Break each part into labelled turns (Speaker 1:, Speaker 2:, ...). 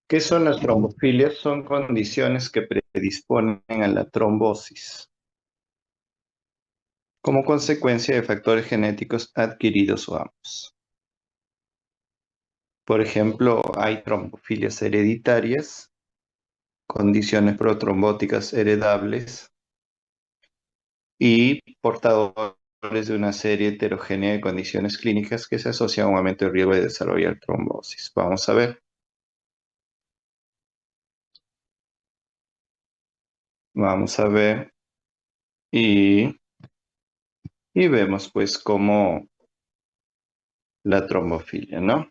Speaker 1: ¿Qué son las trombofilias? Son condiciones que predisponen a la trombosis como consecuencia de factores genéticos adquiridos o ambos. Por ejemplo, hay trombofilias hereditarias, condiciones protrombóticas heredables y portadores de una serie heterogénea de condiciones clínicas que se asocian a un aumento de riesgo de desarrollar trombosis. Vamos a ver. Vamos a ver y, y vemos pues cómo la trombofilia, ¿no?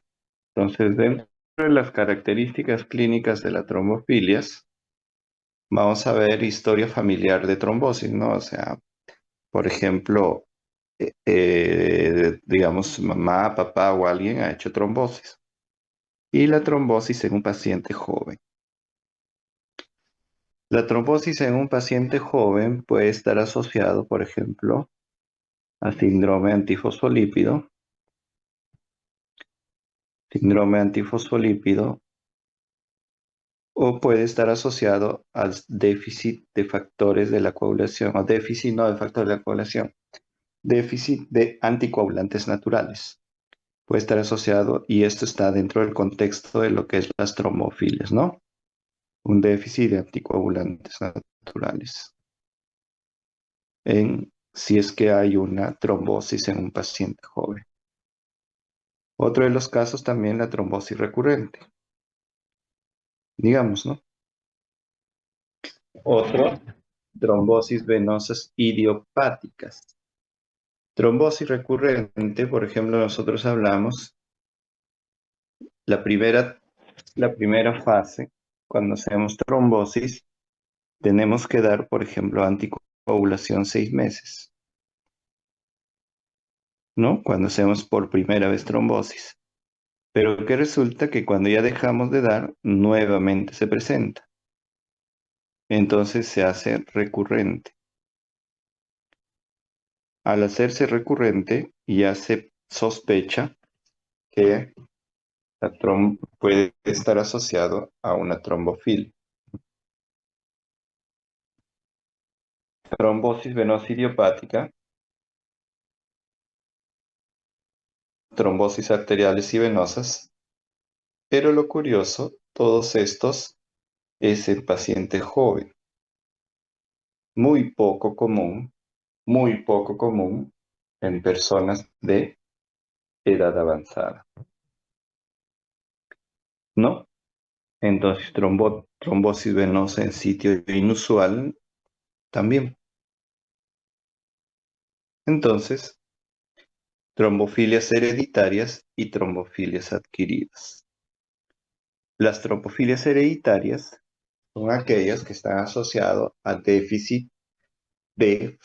Speaker 1: Entonces, dentro de las características clínicas de la trombofilia, vamos a ver historia familiar de trombosis, ¿no? O sea, por ejemplo, digamos, mamá, papá o alguien ha hecho trombosis. Y la trombosis en un paciente joven. La trombosis en un paciente joven puede estar asociado, por ejemplo, a síndrome antifosfolípido, o puede estar asociado al déficit de factores de la coagulación, o déficit no de factores de la coagulación, déficit de anticoagulantes naturales. Puede estar asociado, y esto está dentro del contexto de lo que es las trombofilias, ¿no? Un déficit de anticoagulantes naturales. Si es que hay una trombosis en un paciente joven. Otro de los casos también la trombosis recurrente, digamos, ¿no? Otro, trombosis venosas idiopáticas. Trombosis recurrente, por ejemplo, nosotros hablamos la primera, la primera fase, cuando hacemos trombosis, tenemos que dar, por ejemplo, anticoagulación 6 meses, ¿no? Cuando hacemos por primera vez trombosis. Pero que resulta que cuando ya dejamos de dar, nuevamente se presenta. Entonces se hace recurrente. Al hacerse recurrente, ya se sospecha que puede estar asociado a una trombofilia. Trombosis venosa idiopática, trombosis arteriales y venosas, pero lo curioso, todos estos es en paciente joven, muy poco común en personas de edad avanzada, ¿no? Entonces, trombosis venosa en sitio inusual también. Entonces, trombofilias hereditarias y trombofilias adquiridas. Las trombofilias hereditarias son aquellas que están asociadas a déficit de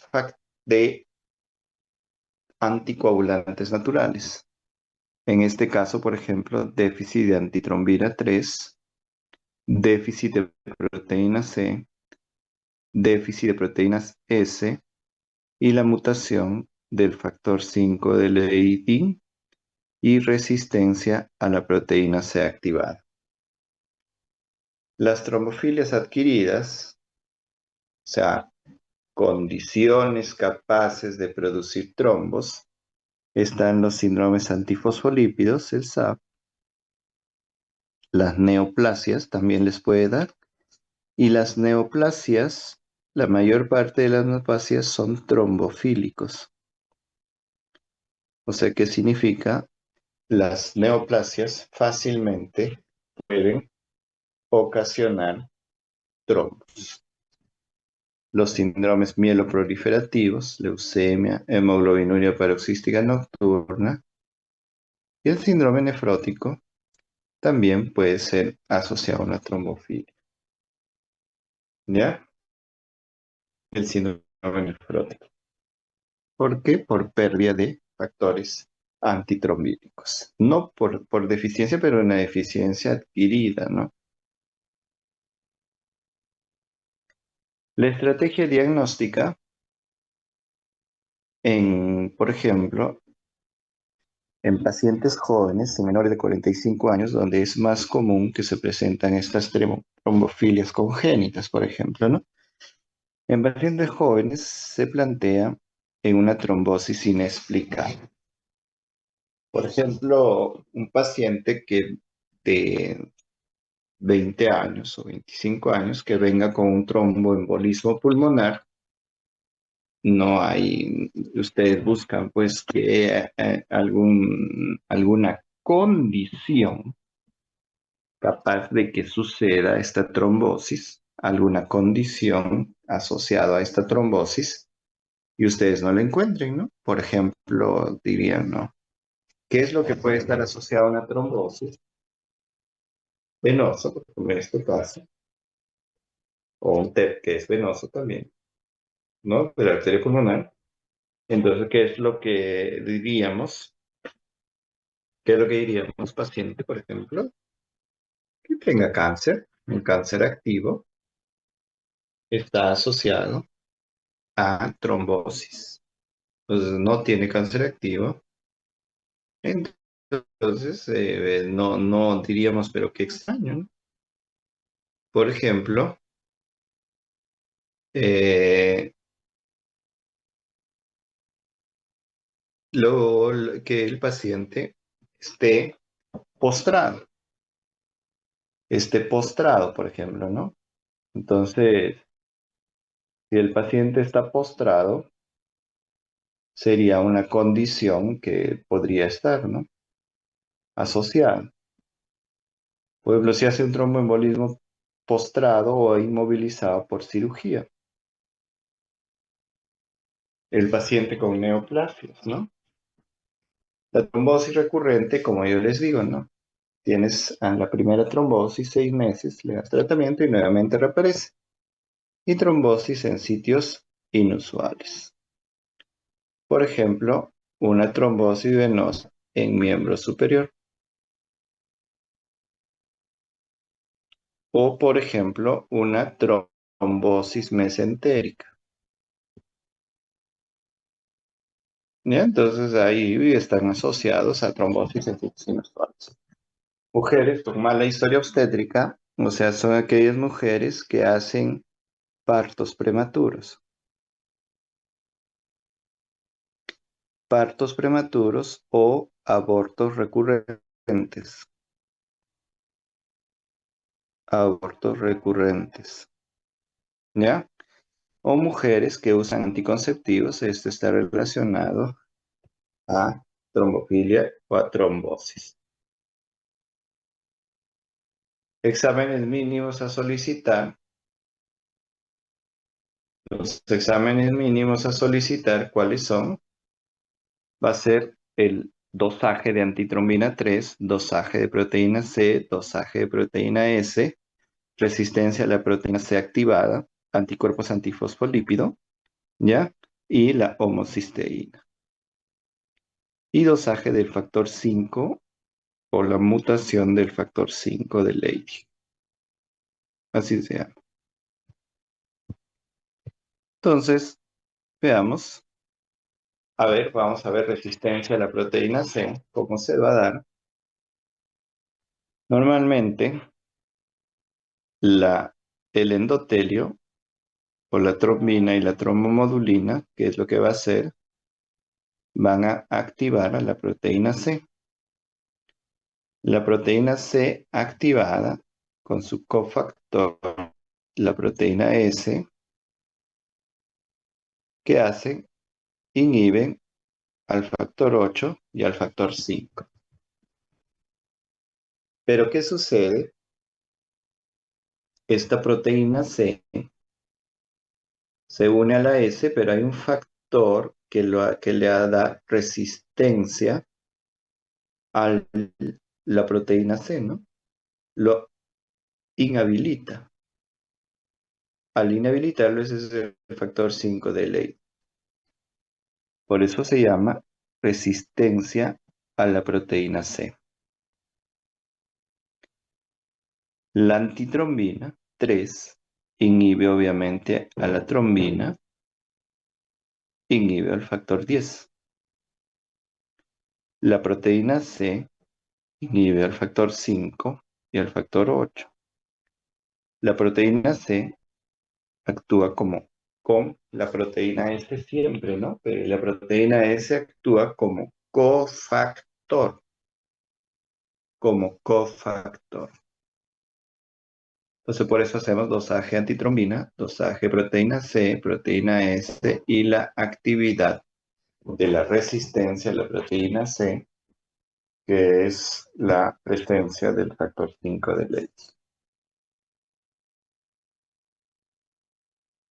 Speaker 1: anticoagulantes naturales. En este caso, por ejemplo, déficit de antitrombina 3, déficit de proteína C, déficit de proteínas S y la mutación del factor 5 del EID y resistencia a la proteína C activada. Las trombofilias adquiridas, o sea, condiciones capaces de producir trombos, están los síndromes antifosfolípidos, el SAF, las neoplasias también les puede dar, y las neoplasias, la mayor parte de las neoplasias son trombofílicos. O sea, ¿qué significa? Las neoplasias fácilmente pueden ocasionar trombos. Los síndromes mieloproliferativos, leucemia, hemoglobinuria paroxística nocturna y el síndrome nefrótico también puede ser asociado a una trombofilia. ¿Ya? El síndrome nefrótico. ¿Por qué? Por pérdida de factores antitrombíticos. No por deficiencia, pero una deficiencia adquirida, ¿no? La estrategia diagnóstica, por ejemplo, en pacientes jóvenes y menores de 45 años, donde es más común que se presentan estas trombofilias congénitas, por ejemplo, ¿no? En pacientes jóvenes se plantea en una trombosis inexplicable. Por ejemplo, un paciente que de 20 años o 25 años que venga con un tromboembolismo pulmonar, no hay, ustedes buscan pues que alguna condición capaz de que suceda esta trombosis, alguna condición asociada a esta trombosis, y ustedes no la encuentren, ¿no? Por ejemplo, dirían, ¿no? ¿Qué es lo que puede estar asociado a una trombosis venosa, por ejemplo, en este caso, o un TEP que es venoso también, ¿no? De la arteria pulmonar. Entonces, ¿qué es lo que diríamos? ¿Qué es lo que diríamos, paciente, por ejemplo, que tenga cáncer? Un cáncer activo está asociado a trombosis. Entonces, no tiene cáncer activo. Entonces, no diríamos, pero qué extraño, ¿no? Por ejemplo, eh, que el paciente esté postrado, por ejemplo, ¿no? Entonces, si el paciente está postrado, sería una condición que podría estar, ¿no? Asociada. Por ejemplo, si hace un tromboembolismo postrado o inmovilizado por cirugía. El paciente con neoplasias, ¿no? La trombosis recurrente, como yo les digo, ¿no? Tienes a la primera trombosis 6 meses, le das tratamiento y nuevamente reaparece. Y trombosis en sitios inusuales. Por ejemplo, una trombosis venosa en miembro superior. O, por ejemplo, una trombosis mesentérica. ¿Ya? Entonces ahí están asociados a trombosis en sitios inusuales. Mujeres con mala historia obstétrica, o sea, son aquellas mujeres que hacen partos prematuros. Partos prematuros o abortos recurrentes. Abortos recurrentes. ¿Ya? O mujeres que usan anticonceptivos, esto está relacionado a trombofilia o a trombosis. Exámenes mínimos a solicitar. Los exámenes mínimos a solicitar, ¿cuáles son? Va a ser el dosaje de antitrombina 3, dosaje de proteína C, dosaje de proteína S, resistencia a la proteína C activada, anticuerpos antifosfolípido, ¿ya? Y la homocisteína. Y dosaje del factor 5 o la mutación del factor 5 de Leydig. Así se llama. Entonces, veamos. A ver, vamos a ver resistencia a la proteína C, cómo se va a dar. Normalmente, el endotelio o la trombina y la trombomodulina, que es lo que va a hacer, van a activar a la proteína C. La proteína C activada con su cofactor, la proteína S, ¿qué hacen? Inhiben al factor 8 y al factor 5. Pero ¿qué sucede? Esta proteína C se une a la S, pero hay un factor que le da resistencia a la proteína C, ¿no? Lo inhabilita. Al inhabilitarlo, ese es el factor 5 de ley. Por eso se llama resistencia a la proteína C. La antitrombina 3 inhibe obviamente a la trombina, inhibe al factor 10. La proteína C inhibe al factor 5 y al factor 8. La proteína C actúa como con la proteína S siempre, ¿no? Pero la proteína S actúa como cofactor. Entonces, por eso hacemos dosaje antitrombina, dosaje proteína C, proteína S y la actividad de la resistencia a la proteína C, que es la presencia del factor 5 de Leach.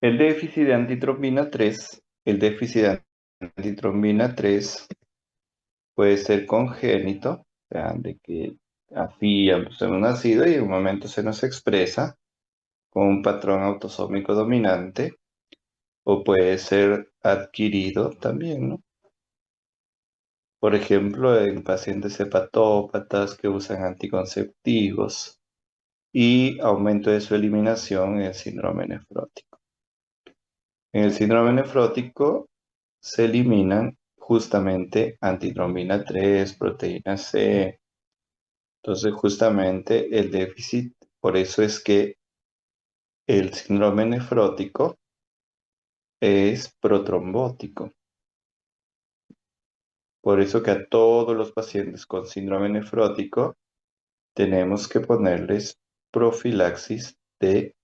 Speaker 1: El déficit de antitrombina 3 puede ser congénito, o sea, de que así hemos nacido y en un momento se nos expresa con un patrón autosómico dominante, o puede ser adquirido también, ¿no? Por ejemplo, en pacientes hepatópatas que usan anticonceptivos y aumento de su eliminación en el síndrome nefrótico. En el síndrome nefrótico se eliminan justamente antitrombina 3, proteína C. Entonces, justamente el déficit, por eso es que el síndrome nefrótico es protrombótico. Por eso que a todos los pacientes con síndrome nefrótico tenemos que ponerles profilaxis de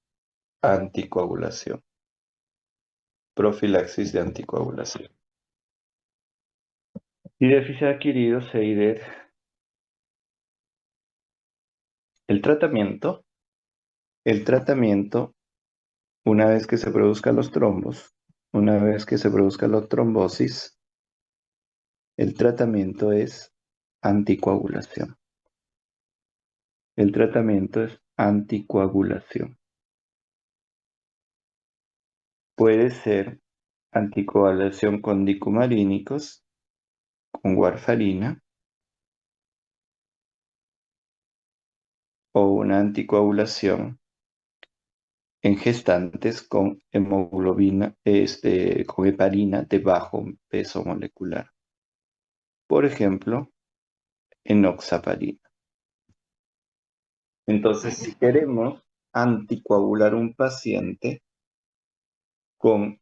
Speaker 1: anticoagulación. Profilaxis de anticoagulación. Y déficit adquirido, CIDER. El tratamiento, el tratamiento, una vez que se produzcan los trombos, una vez que se produzca la trombosis, el tratamiento es anticoagulación. El tratamiento es anticoagulación. Puede ser anticoagulación con dicumarínicos, con warfarina, o una anticoagulación en gestantes con hemoglobina, con heparina de bajo peso molecular. Por ejemplo, enoxaparina. Entonces, si queremos anticoagular un paciente con,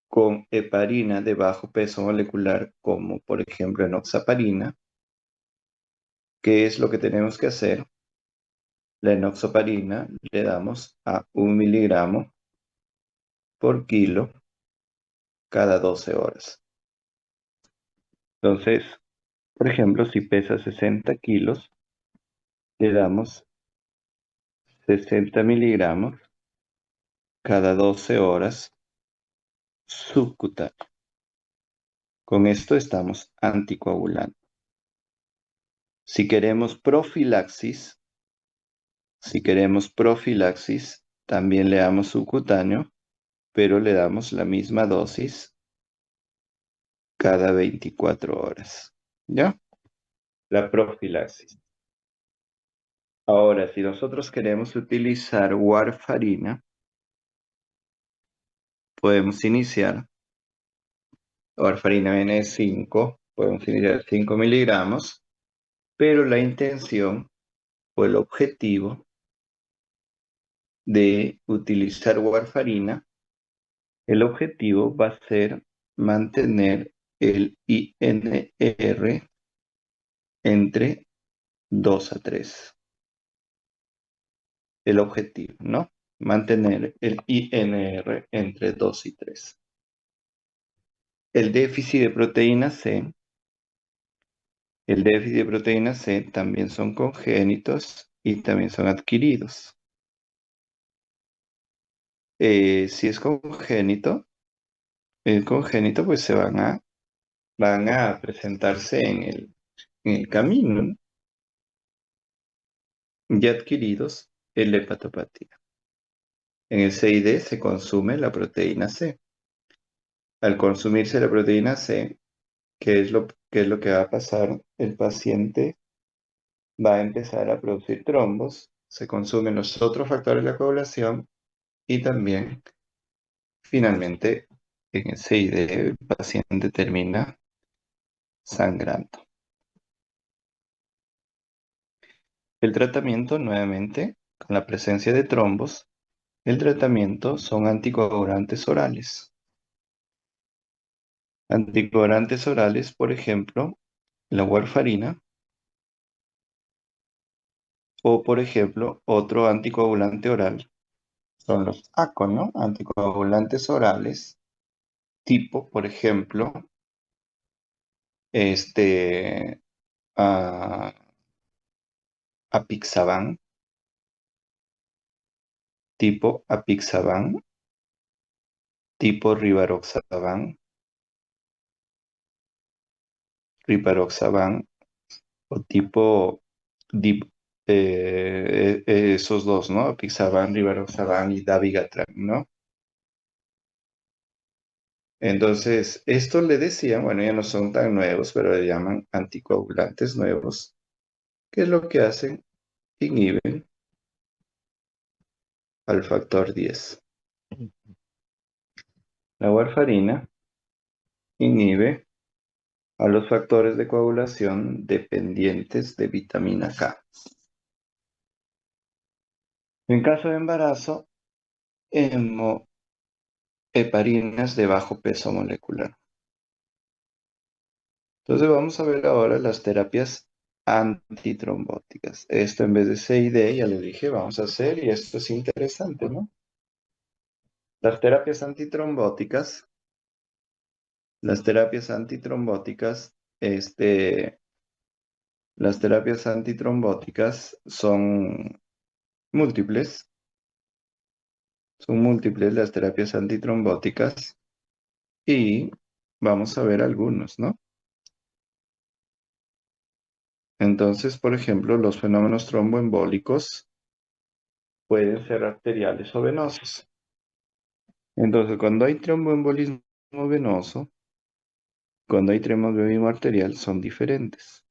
Speaker 1: con heparina de bajo peso molecular, como por ejemplo enoxaparina, ¿qué es lo que tenemos que hacer? La enoxaparina le damos a 1 miligramo por kilo cada 12 horas. Entonces, por ejemplo, si pesa 60 kilos, le damos 60 miligramos cada 12 horas subcutáneo. Con esto estamos anticoagulando. Si queremos profilaxis, también le damos subcutáneo, pero le damos la misma dosis cada 24 horas. ¿Ya? La profilaxis. Ahora, si nosotros queremos utilizar warfarina, podemos iniciar. Warfarina viene de 5, podemos iniciar 5 miligramos, pero la intención o el objetivo de utilizar warfarina, el objetivo va a ser mantener el INR entre 2 a 3. El objetivo, ¿no? Mantener el INR entre 2 y 3. El déficit de proteína C, el déficit de proteína C también son congénitos y también son adquiridos. Si es congénito, el congénito pues van a presentarse en el camino, ¿no? Ya adquiridos en la hepatopatía. En el CID se consume la proteína C. Al consumirse la proteína C, qué es lo que va a pasar? El paciente va a empezar a producir trombos, se consumen los otros factores de la coagulación y también, finalmente, en el CID el paciente termina sangrando. El tratamiento, nuevamente, con la presencia de trombos, el tratamiento son anticoagulantes orales. Anticoagulantes orales, por ejemplo, la warfarina, o por ejemplo, otro anticoagulante oral son los ACO, ¿no? Anticoagulantes orales, tipo, por ejemplo, este, ah, apixaban, tipo apixaban, tipo rivaroxaban o tipo dip, esos dos, ¿no? Apixaban, rivaroxaban y dabigatran, ¿no? Entonces, esto le decían, bueno, ya no son tan nuevos, pero le llaman anticoagulantes nuevos, que es lo que hacen, inhiben al factor 10. La warfarina inhibe a los factores de coagulación dependientes de vitamina K. En caso de embarazo, heparinas de bajo peso molecular. Entonces vamos a ver ahora las terapias antitrombóticas. Esto en vez de CID, ya le dije, vamos a hacer, y esto es interesante, ¿no? Las terapias antitrombóticas, las terapias antitrombóticas, las terapias antitrombóticas múltiples, son múltiples las terapias antitrombóticas y vamos a ver algunos, ¿no? Entonces, por ejemplo, los fenómenos tromboembólicos pueden ser arteriales o venosos. Entonces, cuando hay tromboembolismo arterial, son diferentes.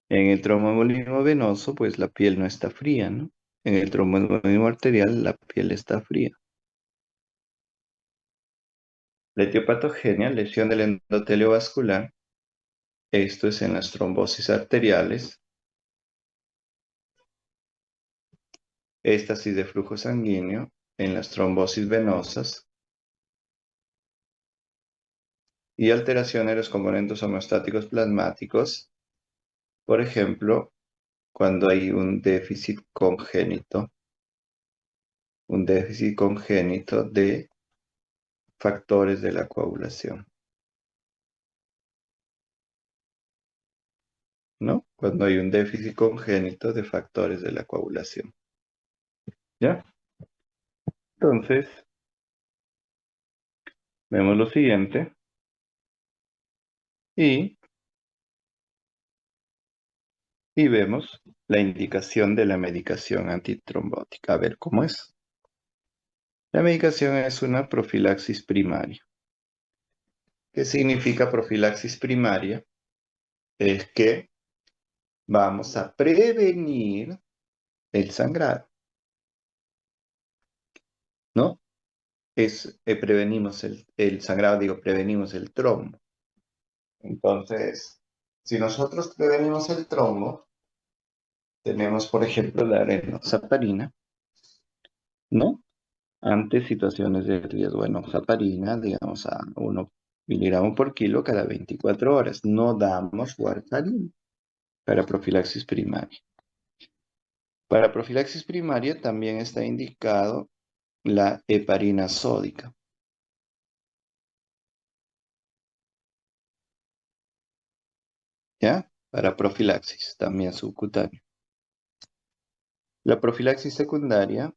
Speaker 1: En el tromboembolismo venoso, pues la piel no está fría, ¿no? En el tromboembolismo arterial, la piel está fría. La etiopatogenia, lesión del endotelio vascular, esto es en las trombosis arteriales, éstasis de flujo sanguíneo, en las trombosis venosas y alteración de los componentes homeostáticos plasmáticos, por ejemplo, cuando hay un déficit congénito de factores de la coagulación, ¿no? Cuando hay un déficit congénito de factores de la coagulación. ¿Ya? Entonces, vemos lo siguiente y, y vemos la indicación de la medicación antitrombótica. A ver cómo es. La medicación es una profilaxis primaria. ¿Qué significa profilaxis primaria? Es que vamos a prevenir el sangrado, ¿no? Prevenimos el sangrado, digo, prevenimos el trombo. Entonces, si nosotros prevenimos el trombo, tenemos, por ejemplo, la enoxaparina, ¿no? Ante situaciones de riesgo, enoxaparina, digamos, a 1 miligramo por kilo cada 24 horas. No damos warfarina para profilaxis primaria. Para profilaxis primaria también está indicado la heparina sódica. ¿Ya? Para profilaxis, también subcutánea. La profilaxis secundaria,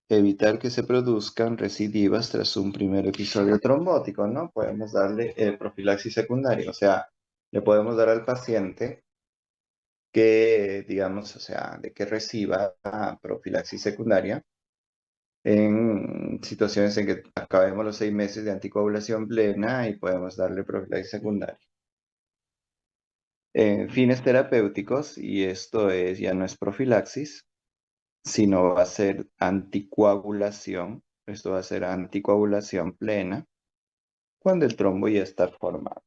Speaker 1: evitar que se produzcan recidivas tras un primer episodio trombótico, ¿no? Podemos darle profilaxis secundaria, o sea, le podemos dar al paciente que, digamos, o sea, de que reciba profilaxis secundaria en situaciones en que acabemos los 6 meses de anticoagulación plena y podemos darle profilaxis secundaria. Fines terapéuticos, y esto ya no es profilaxis, sino va a ser anticoagulación. Esto va a ser anticoagulación plena cuando el trombo ya está formado.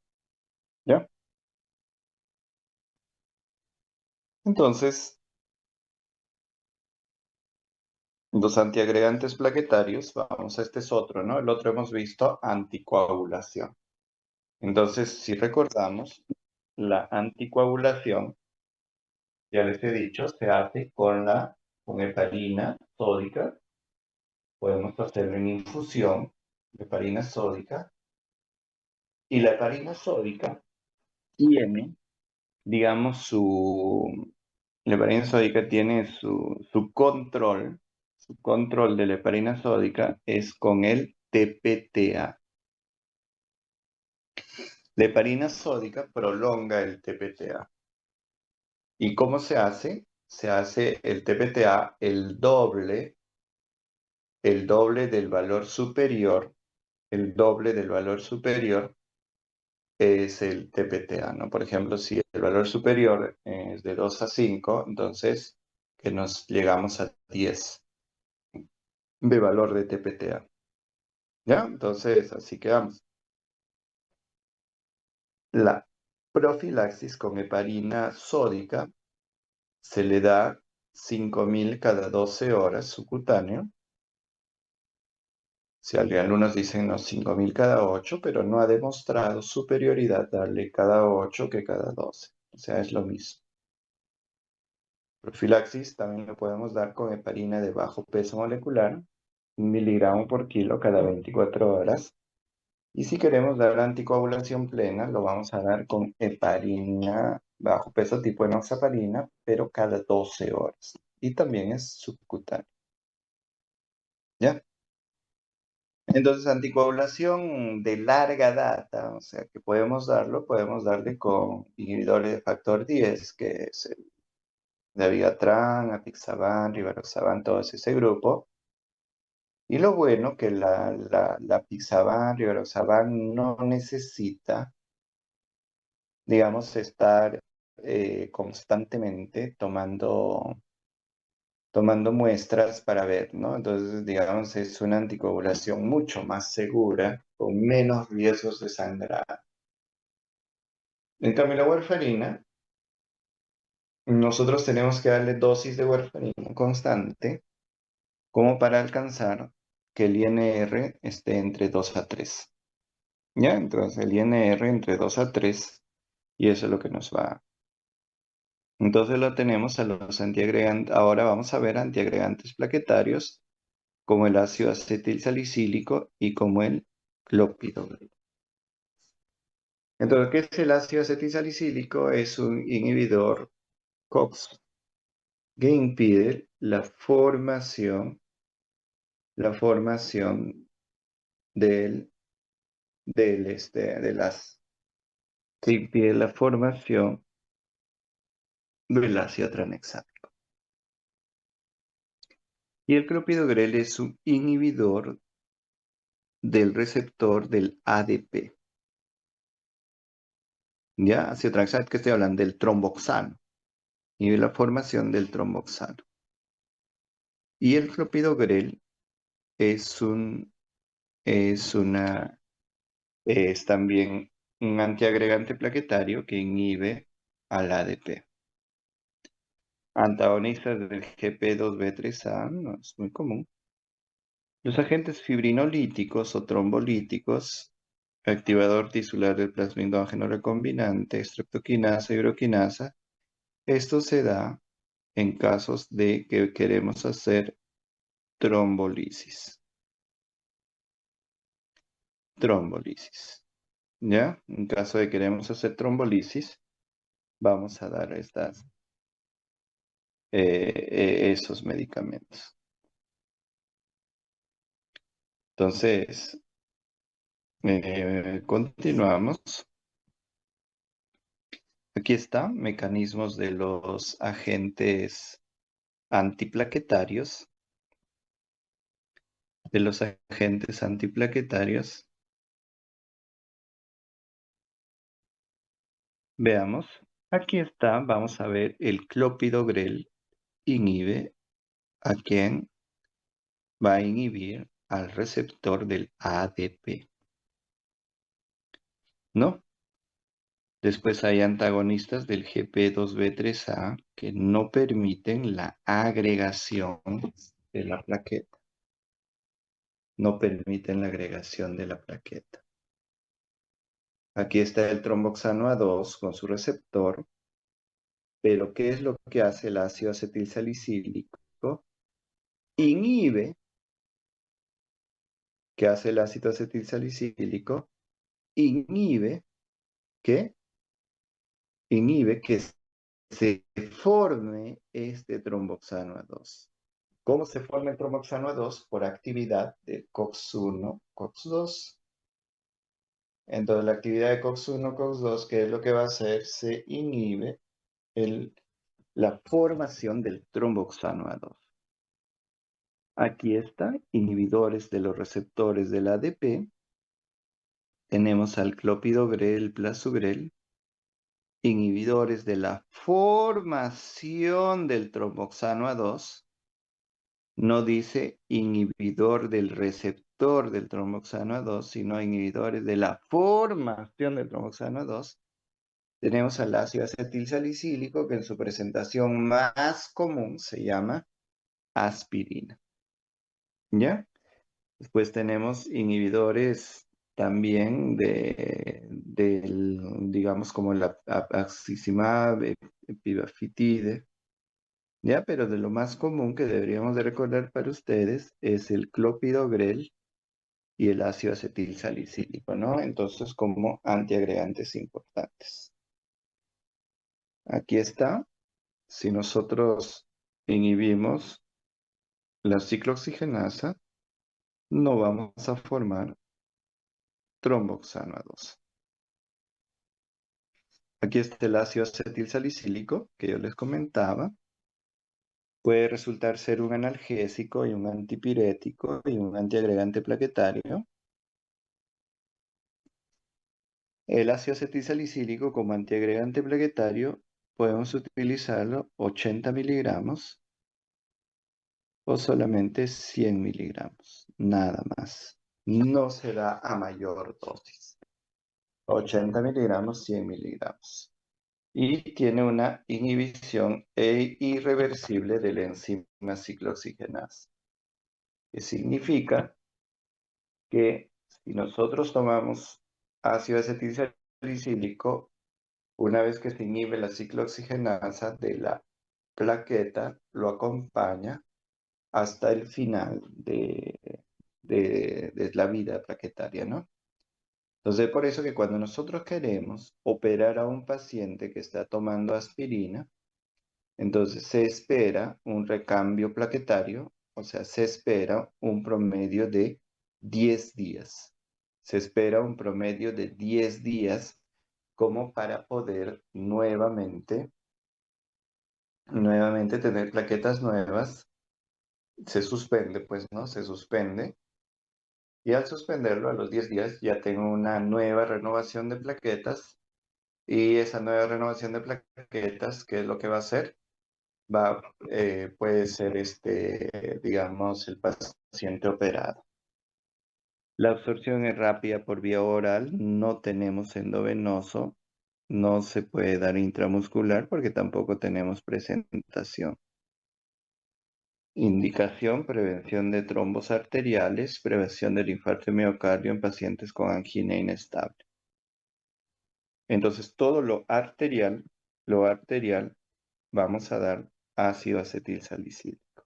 Speaker 1: ¿Ya? Entonces, los antiagregantes plaquetarios, vamos, este es otro, ¿no? El otro hemos visto anticoagulación. Entonces, si recordamos, la anticoagulación, ya les he dicho, se hace con heparina sódica. Podemos hacerlo en infusión de heparina sódica. Y la heparina sódica tiene, digamos, la heparina sódica tiene su control de la heparina sódica es con el TPTA. La heparina sódica prolonga el TPTA. ¿Y cómo se hace? Se hace el TPTA el doble del valor superior, el doble del valor superior es el TPTA, ¿no? Por ejemplo, si el valor superior es de 2 a 5, entonces que nos llegamos a 10 de valor de TPTA. ¿Ya? Entonces, así quedamos. La profilaxis con heparina sódica se le da 5.000 cada 12 horas subcutáneo. Si algunos dicen no, 5.000 cada 8, pero no ha demostrado superioridad darle cada 8 que cada 12. O sea, es lo mismo. Profilaxis también lo podemos dar con heparina de bajo peso molecular, 1 miligramo por kilo cada 24 horas. Y si queremos dar anticoagulación plena, lo vamos a dar con heparina bajo peso tipo enoxaparina, pero cada 12 horas. Y también es subcutáneo. ¿Ya? Entonces, anticoagulación de larga data, o sea, que podemos darle con inhibidores de factor 10, que es el Dabigatran, Apixaban, Rivaroxaban, todo ese grupo. Y lo bueno que la Apixaban, Rivaroxaban no necesita, digamos, estar constantemente tomando muestras para ver, ¿no? Entonces, digamos, es una anticoagulación mucho más segura, con menos riesgos de sangrar. En cambio, la warfarina, nosotros tenemos que darle dosis de warfarina constante como para alcanzar que el INR esté entre 2 a 3. ¿Ya? Entonces, el INR entre 2 a 3, y eso es lo que nos va. Entonces lo tenemos a los antiagregantes. Ahora vamos a ver antiagregantes plaquetarios como el ácido acetil salicílico y como el clopidogrel. Entonces, ¿qué es el ácido acetil salicílico? Es un inhibidor COX que impide la formación del, de las, que impide la formación del ácido tranexámico. Y el clopidogrel es un inhibidor del receptor del ADP. ¿Ya? Ácido tranexámico, que estoy hablando del tromboxano. Inhibe la formación del tromboxano. Y el clopidogrel es es una, es también un antiagregante plaquetario que inhibe al ADP. Antagonistas del GP2B3A, no es muy común. Los agentes fibrinolíticos o trombolíticos, activador tisular del plasmidógeno recombinante, streptoquinasa y uroquinasa, esto se da en casos de que queremos hacer trombolisis. Trombolisis. ¿Ya? En caso de queremos hacer trombolisis, vamos a dar esos medicamentos. Entonces, continuamos. Aquí está, mecanismos de los agentes antiplaquetarios. De los agentes antiplaquetarios. Veamos. Aquí está, vamos a ver, el clopidogrel inhibe a quién va a inhibir al receptor del ADP. ¿No? Después hay antagonistas del GP2B3A que no permiten la agregación de la plaqueta. No permiten la agregación de la plaqueta. Aquí está el tromboxano A2 con su receptor, pero ¿qué es lo que hace el ácido acetilsalicílico? Inhibe, ¿qué hace el ácido acetilsalicílico? Inhibe que, inhibe que se forme este tromboxano A2. ¿Cómo se forma el tromboxano A2? Por actividad de COX-1, COX-2. Entonces, la actividad de COX-1, COX-2, ¿qué es lo que va a hacer? Se inhibe la formación del tromboxano A2. Aquí está, inhibidores de los receptores del ADP. Tenemos al clopidogrel, plasugrel, inhibidores de la formación del tromboxano A2. No dice inhibidor del receptor del tromboxano A2, sino inhibidores de la formación del tromboxano A2. Tenemos al ácido acetilsalicílico, que en su presentación más común se llama aspirina. ¿Ya? Después tenemos inhibidores también digamos, como la axizimab, pivafitide, ¿ya? Pero de lo más común que deberíamos de recordar para ustedes es el clopidogrel y el ácido acetilsalicílico, ¿no? Entonces, como antiagregantes importantes. Aquí está. Si nosotros inhibimos la ciclooxigenasa, no vamos a formar tromboxano A2. Aquí está el ácido acetilsalicílico que yo les comentaba. Puede resultar ser un analgésico y un antipirético y un antiagregante plaquetario. El ácido acetilsalicílico como antiagregante plaquetario podemos utilizarlo 80 miligramos o solamente 100 miligramos, nada más. No se da a mayor dosis. 80 miligramos, 100 miligramos. Y tiene una inhibición irreversible de la enzima ciclooxigenasa, que significa que si nosotros tomamos ácido acetilsalicílico, una vez que se inhibe la ciclooxigenasa de la plaqueta, lo acompaña hasta el final de la vida plaquetaria, ¿no? Entonces, por eso que cuando nosotros queremos operar a un paciente que está tomando aspirina, entonces se espera un recambio plaquetario, o sea, se espera un promedio de 10 días. Se espera un promedio de 10 días como para poder nuevamente tener plaquetas nuevas. Se suspende, pues, ¿no? Se suspende. Y al suspenderlo a los 10 días ya tengo una nueva renovación de plaquetas. Y esa nueva renovación de plaquetas, ¿qué es lo que va a hacer? Puede ser digamos, el paciente operado. La absorción es rápida por vía oral, no tenemos endovenoso, no se puede dar intramuscular porque tampoco tenemos presentación. Indicación, prevención de trombos arteriales, prevención del infarto de miocardio en pacientes con angina inestable. Entonces, todo lo arterial, vamos a dar ácido acetilsalicílico.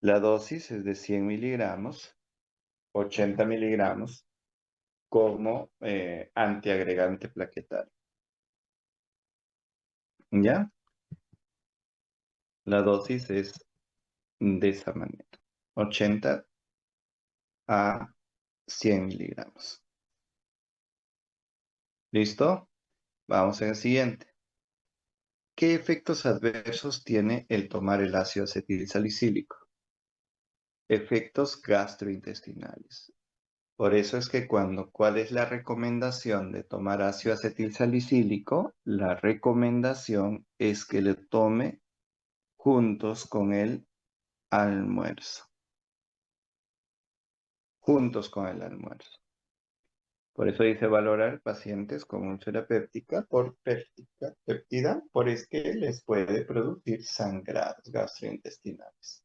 Speaker 1: La dosis es de 100 miligramos, 80 miligramos, como antiagregante plaquetario. ¿Ya? La dosis es de esa manera. 80 a 100 miligramos. ¿Listo? Vamos en el siguiente. ¿Qué efectos adversos tiene el tomar el ácido acetilsalicílico? Efectos gastrointestinales. Por eso es que ¿cuál es la recomendación de tomar ácido acetilsalicílico? La recomendación es que le tome juntos con el almuerzo. Juntos con el almuerzo. Por eso dice valorar pacientes con úlcera péptica por péptida, por es que les puede producir sangrados gastrointestinales.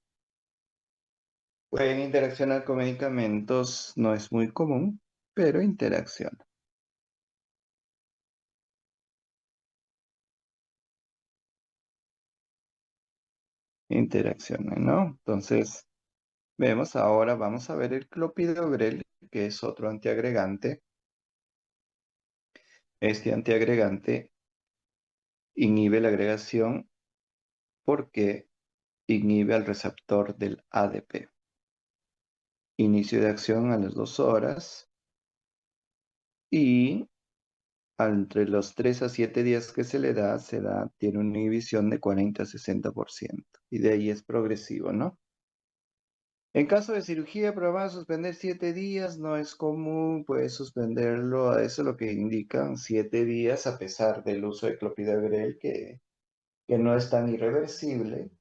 Speaker 1: Pueden interaccionar con medicamentos, no es muy común, pero interacciona. Interacciona, ¿no? Entonces, vemos ahora, vamos a ver el clopidogrel, que es otro antiagregante. Este antiagregante inhibe la agregación porque inhibe al receptor del ADP. Inicio de acción a las 2 horas y entre los 3 a 7 días que tiene una inhibición de 40 a 60%. Y de ahí es progresivo, ¿no? En caso de cirugía programada suspender 7 días, no es común, puedes suspenderlo, a eso es lo que indican 7 días a pesar del uso de clopidogrel que no es tan irreversible.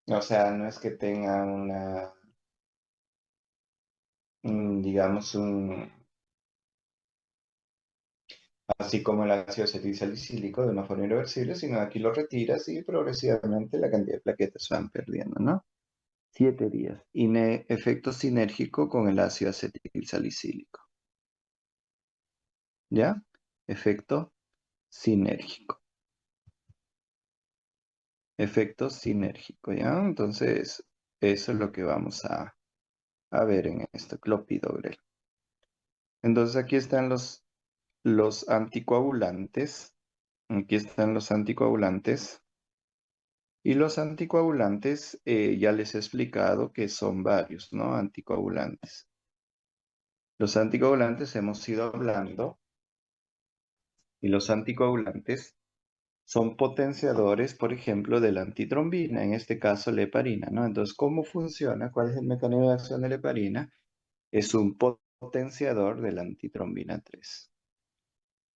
Speaker 1: O sea, no es que tenga digamos, así como el ácido acetil salicílico de una forma irreversible, sino aquí lo retiras y progresivamente la cantidad de plaquetas se van perdiendo, ¿no? 7 días. Efecto sinérgico con el ácido acetil salicílico. ¿Ya? Efecto sinérgico. Efecto sinérgico, ¿ya? Entonces, eso es lo que vamos a ver en esto, clopidogrel. Entonces, aquí están los anticoagulantes. Aquí están los anticoagulantes. Y los anticoagulantes, ya les he explicado que son varios, ¿no? Anticoagulantes. Los anticoagulantes hemos ido hablando y los anticoagulantes son potenciadores, por ejemplo, de la antitrombina, en este caso la heparina, ¿no? Entonces, ¿cómo funciona? ¿Cuál es el mecanismo de acción de la heparina? Es un potenciador de la antitrombina 3.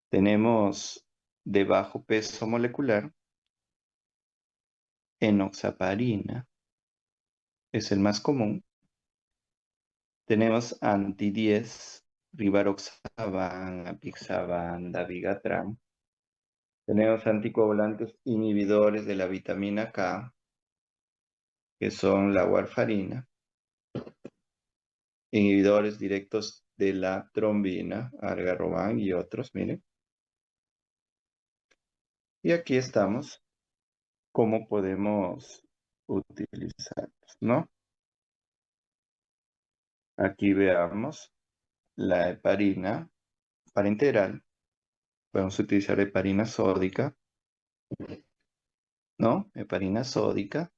Speaker 1: Tenemos de bajo peso molecular enoxaparina, es el más común. Tenemos anti-10, rivaroxaban, apixaban, dabigatran. Tenemos anticoagulantes inhibidores de la vitamina K, que son la warfarina. Inhibidores directos de la trombina, argaroban y otros, miren. Y aquí estamos, cómo podemos utilizarlos, ¿no? Aquí veamos la heparina para integral. Podemos utilizar heparina sódica, ¿no? Heparina sódica.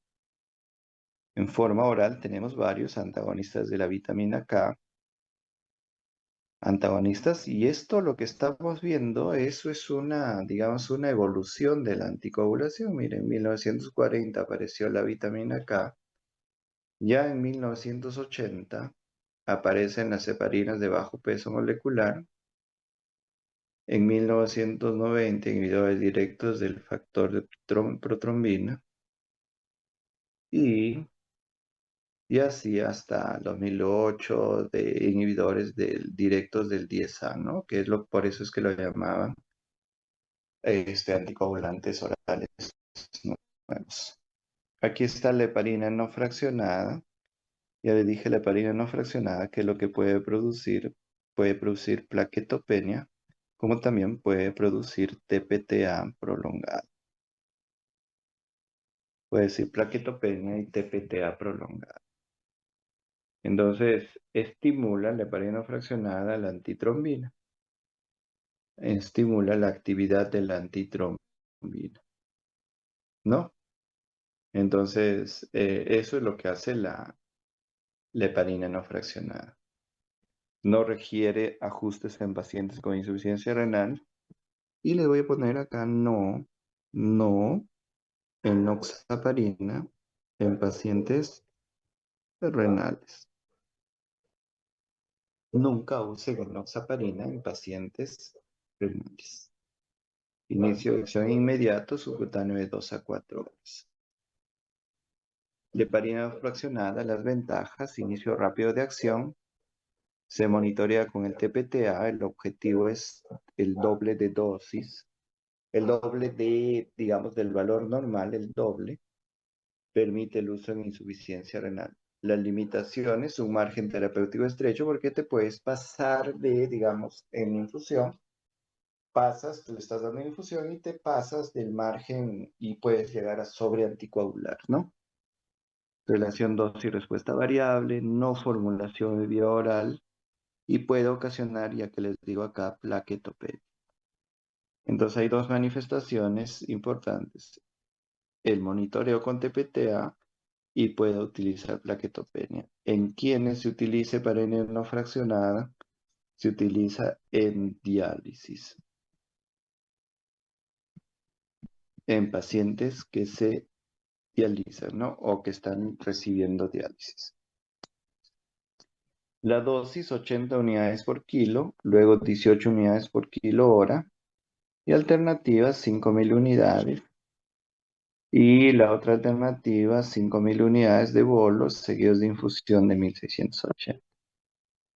Speaker 1: En forma oral tenemos varios antagonistas de la vitamina K, antagonistas, y esto lo que estamos viendo, eso es una, digamos, una evolución de la anticoagulación. Miren, en 1940 apareció la vitamina K, ya en 1980 aparecen las heparinas de bajo peso molecular, en 1990 inhibidores directos del factor de protrombina, y así hasta 2008 de inhibidores directos del 10A, ¿no? Que es por eso es que lo llamaban anticoagulantes orales nuevos. Aquí está la heparina no fraccionada. Ya le dije la heparina no fraccionada, que es lo que puede producir plaquetopenia, como también puede producir TPTA prolongada. Puede decir plaquetopenia y TPTA prolongada. Entonces, estimula la heparina no fraccionada la antitrombina. Estimula la actividad de la antitrombina, ¿no? Entonces, eso es lo que hace la heparina no fraccionada. No requiere ajustes en pacientes con insuficiencia renal. Y le voy a poner acá no enoxaparina en pacientes renales. Nunca use enoxaparina en pacientes renales. Inicio de acción inmediato, subcutáneo de 2 a 4 horas. Heparina fraccionada, las ventajas, inicio rápido de acción, Se monitorea con el TPTA, el objetivo es el doble de dosis, el doble de, digamos, del valor normal, el doble, permite el uso en insuficiencia renal. Las limitaciones, un margen terapéutico estrecho, porque te puedes pasar de, digamos, en infusión, pasas, tú le estás dando infusión y te pasas del margen y puedes llegar a sobreanticoagular, ¿no? Relación dosis-respuesta variable, no formulación de vía oral y puede ocasionar, ya que les digo acá, plaquetopenia. Entonces hay dos manifestaciones importantes, el monitoreo con TPTA y puede utilizar plaquetopenia. ¿En quienes se utilice para anemia no fraccionada? Se utiliza en diálisis, en pacientes que se dializan, ¿no? O que están recibiendo diálisis. La dosis 80 unidades por kilo, luego 18 unidades por kilo hora y alternativas 5.000 unidades. Y la otra alternativa 5.000 unidades de bolos seguidos de infusión de 1.680.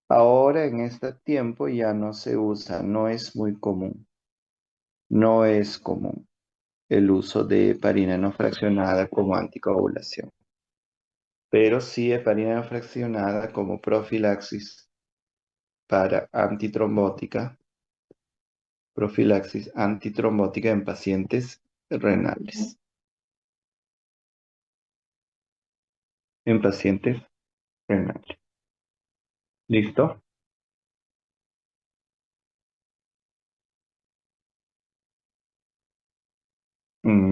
Speaker 1: Ahora en este tiempo ya no se usa, no es muy común, no es común el uso de heparina no fraccionada como anticoagulación, pero sí heparina no fraccionada como profilaxis para profilaxis antitrombótica en pacientes renales, en pacientes renales. ¿Listo?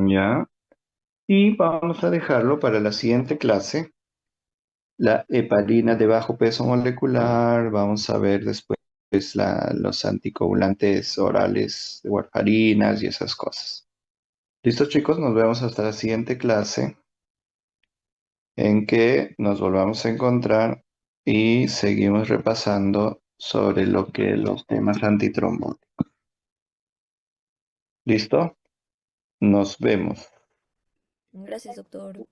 Speaker 1: Ya. Y vamos a dejarlo para la siguiente clase. La heparina de bajo peso molecular, vamos a ver después los anticoagulantes orales de warfarinas y esas cosas. Listo, chicos, nos vemos hasta la siguiente clase en que nos volvamos a encontrar y seguimos repasando sobre lo que los temas antitrombóticos. ¿Listo? Nos vemos.
Speaker 2: Gracias, doctor.